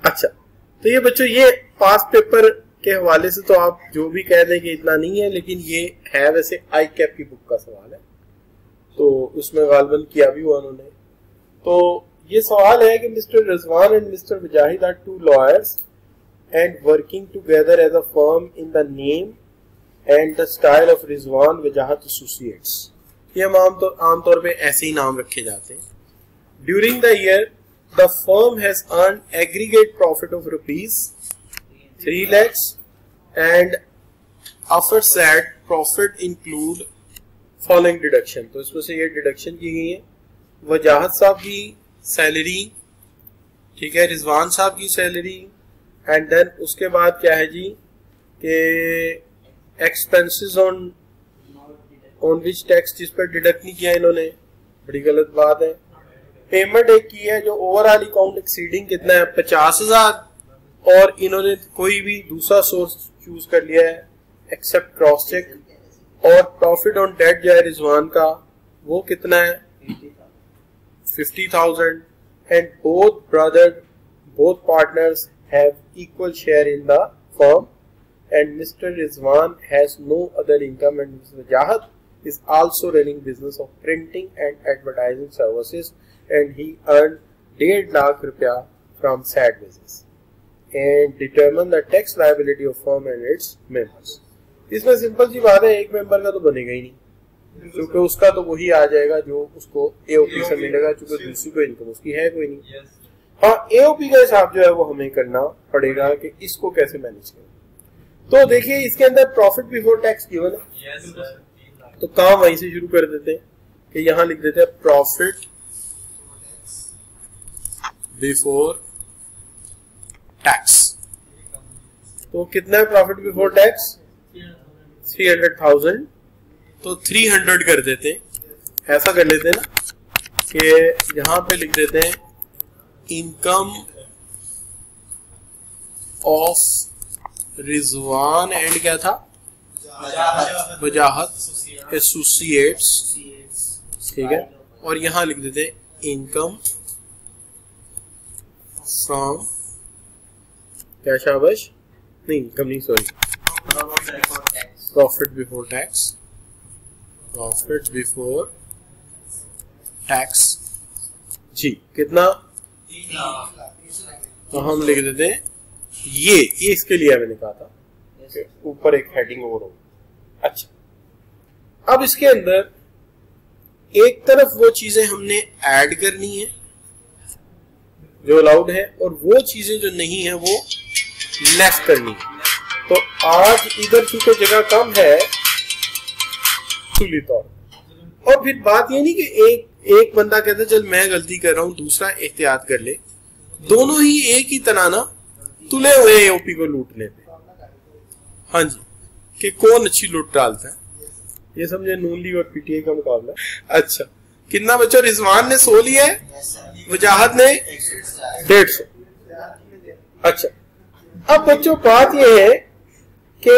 अच्छा, तो ये बच्चों ये पास पेपर के हवाले से तो आप जो भी कह दें कि इतना नहीं है, लेकिन ये है वैसे आई कैप की बुक का सवाल है, तो उसमें गालबन किया भी हुआ उन्होंने। तो ये सवाल है कि mister Rizwan and mister Mujahid are two lawyers and working together as a firm in the name and the style of Rizwan Wajahat associates. ये आमतौर पे ऐसे ही नाम रखे जाते हैं। During the year the firm has earn aggregate profit of ₹3 lakhs and after that profit include following deduction. तो इसमें से ये डिडक्शन की गई है, वजाहत साहब की सैलरी, ठीक है, रिजवान साहब की सैलरी, एंड देन उसके बाद क्या है जी कि एक्सपेंसेस ऑन विच टैक्स, जिस पर डिडक्ट नहीं किया इन्होंने, बड़ी गलत बात है। पेमेंट एक की है जो ओवरऑल अकाउंट एक्सीडिंग कितना है 50,000, और इन्होंने कोई भी दूसरा सोर्स चूज कर लिया है एक्सेप्ट क्रॉस चेक, और प्रॉफिट ऑन डेट जो है रिजवान का वो कितना है 50,000, and both partners have equal share in the firm and mister Rizwan has no other income and mister Wajahat is also running business of printing and advertising services and he earned 1.5 lakh रुपया from said business and determine the tax liability of firm and its members। इसमें simple सी बात है, एक member का तो बनेगा ही नहीं, क्योंकि उसका तो वही आ जाएगा जो उसको एओपी से मिलेगा, क्योंकि दूसरी कोई इनकम उसकी है कोई नहीं। हाँ, एओपी का हिसाब जो है वो हमें करना पड़ेगा कि इसको कैसे मैनेज करें। तो देखिए इसके अंदर प्रॉफिट बिफोर टैक्स गिवन है, तो काम वहीं से शुरू कर देते हैं कि यहां लिख देते हैं प्रॉफिट बिफोर टैक्स। तो कितना है प्रॉफिट बिफोर टैक्स 300,000, तो 300 कर देते हैं। ऐसा कर लेते हैं ना कि यहां पे लिख देते हैं इनकम ऑफ रिजवान एंड क्या था वजाहत एसोसिएट्स, ठीक है, और यहां लिख देते हैं इनकम फ्रॉम क्या शाबाश नहीं इनकम नहीं sorry profit before tax, profit before tax जी कितना, तो हम लिख देते हैं ये इसके लिए मैंने कहा था कि ऊपर एक हेडिंग और हो। अच्छा, अब इसके अंदर एक तरफ वो चीजें हमने ऐड करनी है जो अलाउड है, और वो चीजें जो नहीं है वो लेस करनी है। तो आज इधर चूंकि जगह कम है सुली तौर, और फिर बात ये नहीं कि एक बंदा कहता चल मैं गलती कर रहा हूं, दूसरा एहतियात कर ले, दोनों ही एक ही तरह ना तुले हुए एओपी को लूटने पे। हाँ जी, कि कौन अच्छी लूट डालता है, ये समझे नून लीग और पीटीआई का मुकाबला। अच्छा, कितना बच्चों रिजवान ने 100 लिया है, वजाहत ने 150। अच्छा, अब बच्चों बात ये है कि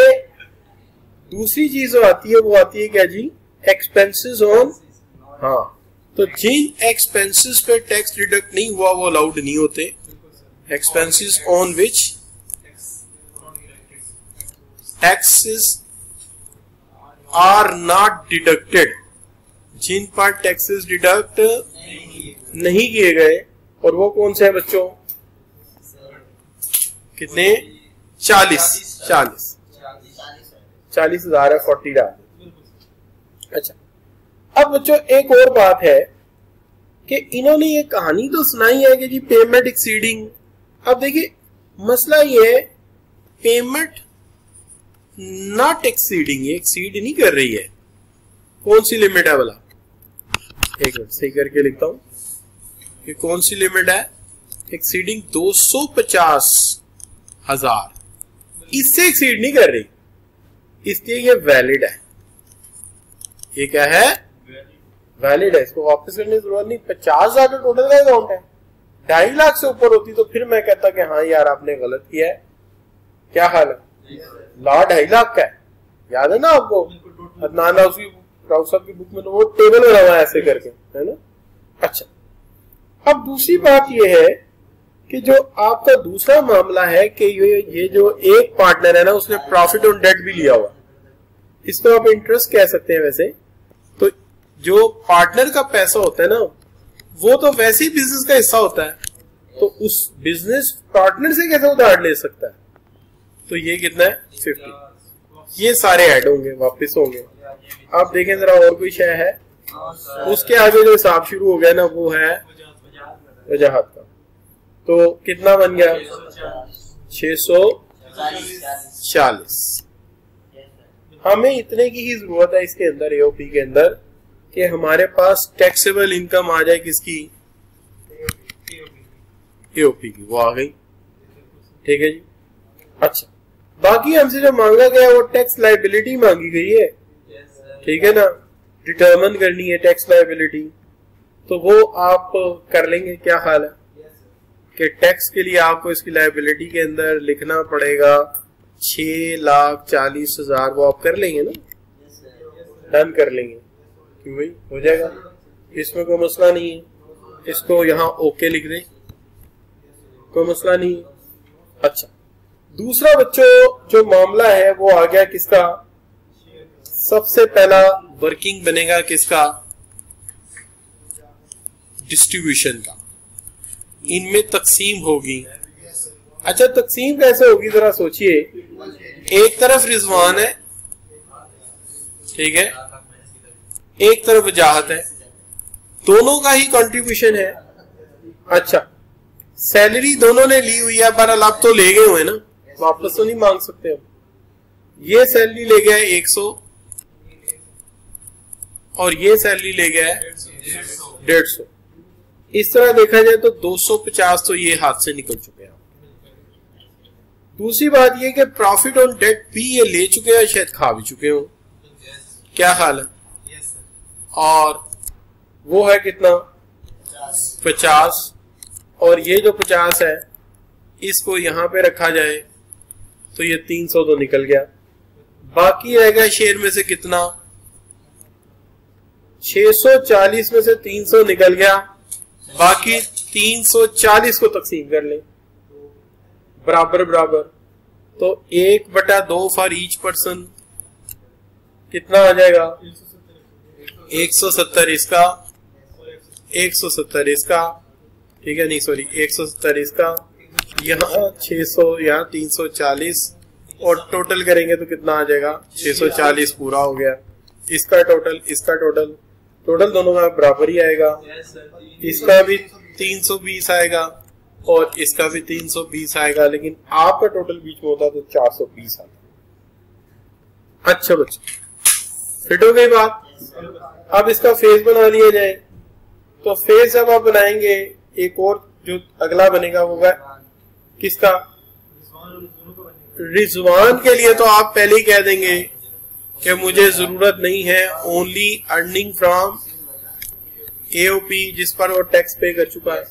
दूसरी चीज जो आती है वो आती है क्या जी एक्सपेंसेस ऑन, हाँ, तो जिन एक्सपेंसेस पे टैक्स डिडक्ट नहीं हुआ वो अलाउड नहीं होते। Expenses on which taxes are not deducted, जिन पर टैक्सेस डिडक्ट नहीं किए गए, और वो कौन से हैं बच्चों, कितने 40,000 है, 40 डाल। अच्छा, अब बच्चों एक और बात है कि इन्होंने ये कहानी तो सुनाई है कि जी पेमेंट एक्सीडिंग। अब देखिए मसला ये है पेमेंट नॉट एक्सीडिंग, ये एक्सीड नहीं कर रही है, कौन सी लिमिट है भला, एक मिनट सही करके लिखता हूं, ये कौन सी लिमिट है, एक्सीडिंग 250,000, इससे एक्सीड नहीं कर रही, इसलिए ये वैलिड है। ये क्या है, वैलिड है, इसको वापस करने की जरूरत नहीं। 50,000 का टोटल का अकाउंट है, 2.5 लाख से ऊपर होती तो फिर मैं कहता कि हाँ यार आपने गलत किया है। क्या हाल है, 2.5 लाख का है, याद है ना आपको, अदनान राउस की बुक में तो वो टेबल बना हुआ है ऐसे करके, है ना। अच्छा, अब दूसरी बात यह है कि जो आपका दूसरा मामला है कि ये जो एक पार्टनर है ना, उसने प्रॉफिट ऑन डेट भी लिया हुआ, इसको आप इंटरेस्ट कह सकते हैं। वैसे तो जो पार्टनर का पैसा होता है ना, वो तो वैसे ही बिजनेस का हिस्सा होता है, तो उस बिजनेस पार्टनर से कैसे उधार ले सकता है? तो ये कितना है 50। ये सारे ऐड होंगे, वापस होंगे। आप देखें जरा और कोई शय है, उसके आगे जो हिसाब शुरू हो गया ना, वो है वजाहत का। तो कितना बन गया 640। हमें इतने की ही जरूरत है इसके अंदर, एओपी के अंदर, कि हमारे पास टैक्सेबल इनकम आ जाए किसकी, एओपी की। वो आ गई, ठीक है जी। अच्छा, बाकी हमसे जो मांगा गया वो टैक्स लायबिलिटी मांगी गई है, ठीक है ना, डिटरमिन करनी है टैक्स लायबिलिटी। तो वो आप कर लेंगे, क्या हाल है कि टैक्स के लिए आपको इसकी लायबिलिटी के अंदर लिखना पड़ेगा 6,40,000। वो आप कर लेंगे ना, डन कर लेंगे, क्यों भाई, हो जाएगा, इसमें कोई मसला नहीं है। इसको यहाँ ओके लिख दें, कोई मसला नहीं है। अच्छा, दूसरा बच्चों जो मामला है वो आ गया किसका, सबसे पहला वर्किंग बनेगा किसका, डिस्ट्रीब्यूशन का। इनमें तकसीम होगी। अच्छा, तकसीम कैसे होगी जरा सोचिए। एक तरफ रिजवान है, ठीक है, एक तरफ वजाहत है, दोनों का ही कंट्रीब्यूशन है। अच्छा, सैलरी दोनों ने ली हुई है, पर अब तो ले गए हुए ना, वापस तो नहीं मांग सकते हम। ये सैलरी ले गया है 100 और ये सैलरी ले गया है 150। इस तरह देखा जाए तो 250 तो ये हाथ से निकल चुके हैं। दूसरी बात ये कि प्रॉफिट ऑन डेट भी ये ले चुके हैं, शायद खा भी चुके हो, क्या हाल है। और वो है कितना 50, और ये जो 50 है इसको यहां पे रखा जाए तो ये 300 तो निकल गया। बाकी रहेगा शेयर में से कितना, 640 में से 300 निकल गया, बाकी 340 को तकसीम कर ले बराबर बराबर, तो 1/2 फॉर ईच पर्सन कितना आ जाएगा 170 इसका, 170 इसका, ठीक है, नहीं सॉरी 170 इसका, यहाँ 600, यहाँ 340, और टोटल करेंगे तो कितना आ जाएगा 640 पूरा हो गया। इसका टोटल, इसका टोटल, टोटल दोनों का बराबर ही आएगा। इसका भी 320 आएगा और इसका भी 320 आएगा, लेकिन आपका टोटल बीच में होता तो 420 आता। अच्छा बच्चों, फिट हो गई बात। अब इसका फेस बना लिया जाए, तो फेस जब आप बनाएंगे, एक और जो अगला बनेगा वो किसका, रिजवान के लिए तो आप पहले ही कह देंगे कि मुझे जरूरत नहीं है, ओनली अर्निंग फ्रॉम एओपी, जिस पर वो टैक्स पे कर चुका है,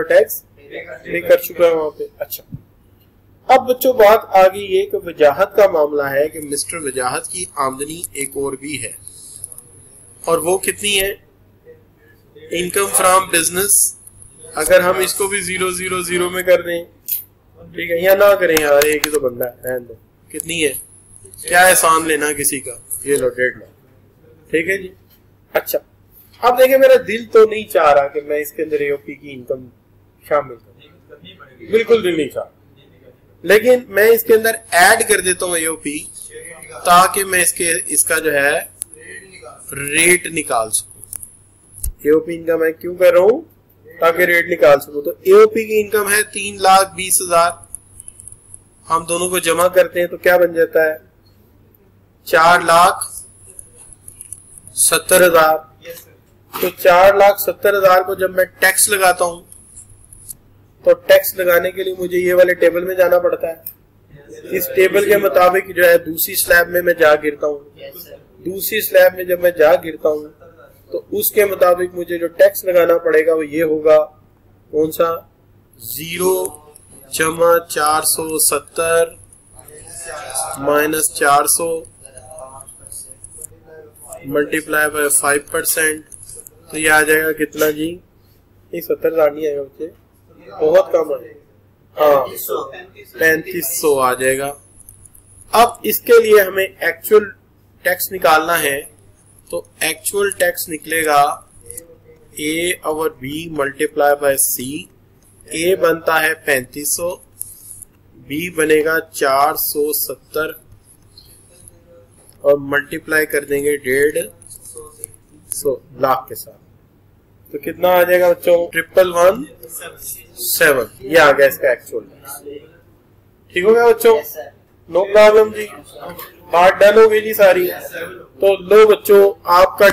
टैक्स पे कर चुका है वहां पे। अच्छा, अब बच्चों बात आ गई है कि वजाहत का मामला है कि मिस्टर वजाहत की आमदनी एक और भी है, और वो कितनी है, इनकम फ्रॉम बिजनेस। अगर हम इसको भी 000 में कर दें, ठीक है, या ना करें यार, एक ही तो बंदा है, दो कितनी है, क्या एहसान लेना किसी का, ये लो 1.5 लाख, ठीक है जी। अच्छा, अब देखिए मेरा दिल तो नहीं चाह रहा कि मैं इसके अंदर एओपी की इनकम शामिल करूं, बिल्कुल दिल नहीं चाह, लेकिन मैं इसके अंदर ऐड कर देता हूं एओपी, ताकि मैं इसका जो है रेट निकाल सकूं। एओपी इनकम मैं क्यों कर रहा हूं, ताकि रेट निकाल सकूं। तो एओपी की इनकम है 3,20,000, हम दोनों को जमा करते हैं तो क्या बन जाता है 4,70,000। तो 4,70,000 को जब मैं टैक्स लगाता हूं, तो टैक्स लगाने के लिए मुझे ये वाले टेबल में जाना पड़ता है। इस टेबल के मुताबिक जो है दूसरी स्लैब में मैं जा गिरता हूँ, दूसरी स्लैब में जब मैं जा गिरता हूँ तो उसके मुताबिक मुझे जो टैक्स लगाना पड़ेगा वो ये होगा, कौन सा, 0,470 - 400 मल्टीप्लाई बाय 5%, तो ये आ जाएगा कितना जी नहीं 70,000 नहीं आएगा बच्चे, बहुत कम है। हाँ 3500 आ जाएगा। अब इसके लिए हमें एक्चुअल टैक्स निकालना है, तो एक्चुअल टैक्स निकलेगा A/B multiply by C। A बनता है 3500, B बनेगा 470 और मल्टीप्लाई कर देंगे 150 लाख के साथ। तो कितना आ जाएगा बच्चों? 1117। ये आ गया इसका एक्चुअल टैक्स। ठीक हो गया बच्चों? नो प्रॉब्लम जी, बात डन हो गई जी सारी। तो लो बच्चों, आपका